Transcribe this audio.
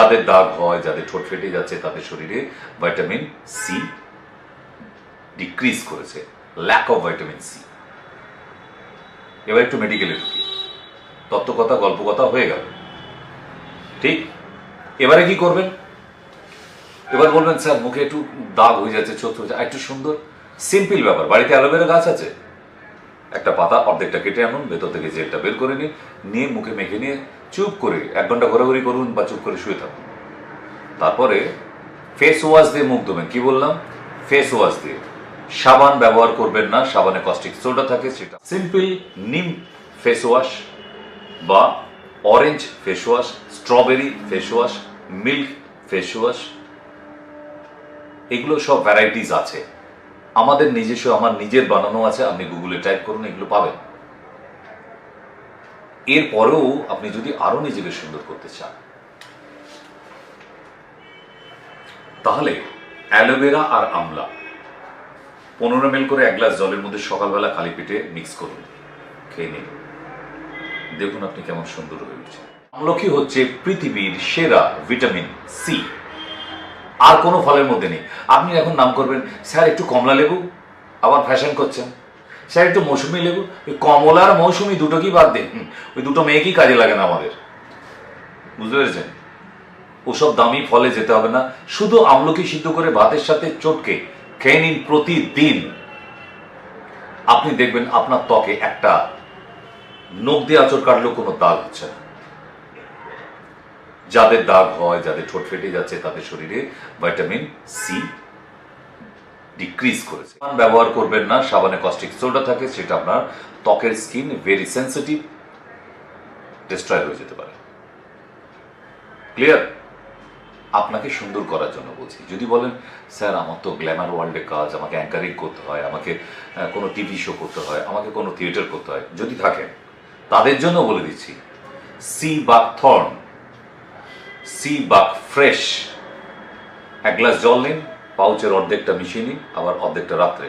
যাদের দাগ হয়, যাদের ঠোঁট ফেটে যাচ্ছে, তাদের শরীরে ভিটামিন সি ডিক্রিজ করেছে, ল্যাক অফ ভিটামিন সি। এবার একটু মেডিকেলে ঢুকি, তত্ত্বকথা গল্পকথা হয়ে গেল, ঠিক? এবারে কি করবেন? এবার বলবেন স্যার মুখে একটু দাগ হয়ে যাচ্ছে, ছোট হয়ে যাচ্ছে, একটু সুন্দর সিম্পল ব্যাপার। বাড়িতে অ্যালোভেরা গাছ আছে, একটা পাতা অর্ধেকটা কেটে আনুন, ভেতর থেকে জেলটা বের করে নিন, নিয়ে মুখে মেখে নিয়ে চুপ করে 1 ঘন্টা ঘোরাঘুরি করুন বা চুপ করে শুয়ে থাকুন। তারপরে ফেস ওয়াশ দিয়ে মুখ ধোবেন। কি বললাম? ফেস ওয়াশ দিয়ে। সাবান ব্যবহার করবেন না, সাবানে কস্টিক সোডা থাকে, সেটা সিম্পল নিম ফেস ওয়াশ বা orange face wash, strawberry face wash, milk face wash, এগুলো সব ভ্যারাইটিস আছে। আমাদের নিজস্ব, আমার নিজের বানানো আছে, আপনি গুগলে টাইপ করুন, এগুলো পাবেন। এরপরেও আপনি যদি আরো নিজেকে সুন্দর করতে চান, তাহলে অ্যালোভেরা আর আমলা 15 ml করে 1 গ্লাস জলের মধ্যে সকালবেলা খালি পেটে মিক্স করুন, খেয়ে নিন, দেখুন আপনি কেমন সুন্দর হয়ে উঠছে। আমলকি হচ্ছে পৃথিবীর সেরা ভিটামিন সি, আর কোনো ফলের মধ্যে নেই। আপনি এখন নাম করবেন স্যার একটু কমলা লেবু, আবার ফ্যাশন করছেন, স্যার একটু মৌসুমি লেবু। ওই কমলার মৌসুমি দুটো কি বাদ দিন, ওই দুটো মেয়েকেই কাজে লাগে না আমাদের, বুঝতে পেরেছেন? ওসব দামি ফলে যেতে হবে না, শুধু আমলকি সিদ্ধ করে ভাতের সাথে চটকে খেয়ে নিন প্রতিদিন। আপনি দেখবেন আপনার ত্বকে একটা নখ দিয়ে আঁচড় কাটলেও কোনো দাগ হচ্ছে না। যাদের দাগ হয়, যাদের ঠোঁট ফেটে যাচ্ছে, তাদের শরীরে ভিটামিন সি ডিক্রিজ করেছে। সাবান ব্যবহার করবেন না, সাবানে কস্টিক সোডা থাকে, সেটা আপনার ত্বকের স্কিন ভেরি সেন্সিটিভ, ডিস্ট্রয় হয়ে যেতে পারে। ক্লিয়ার? আপনাকে সুন্দর করার জন্য বলছি। যদি বলেন স্যার আমার তো গ্ল্যামার ওয়ার্ল্ডে কাজ, আমাকে অ্যাঙ্কারিং করতে হয়, আমাকে কোনো টিভি শো করতে হয়, আমাকে কোনো থিয়েটার করতে হয়, যদি থাকেন তাদের জন্য বলে দিচ্ছি সি বাক থর্ন, সি বাক ফ্রেশ 1 গ্লাস জল নিন, পাউচের অর্ধেকটা মিশিয়ে নিন, আবার অর্ধেকটা রাত্রে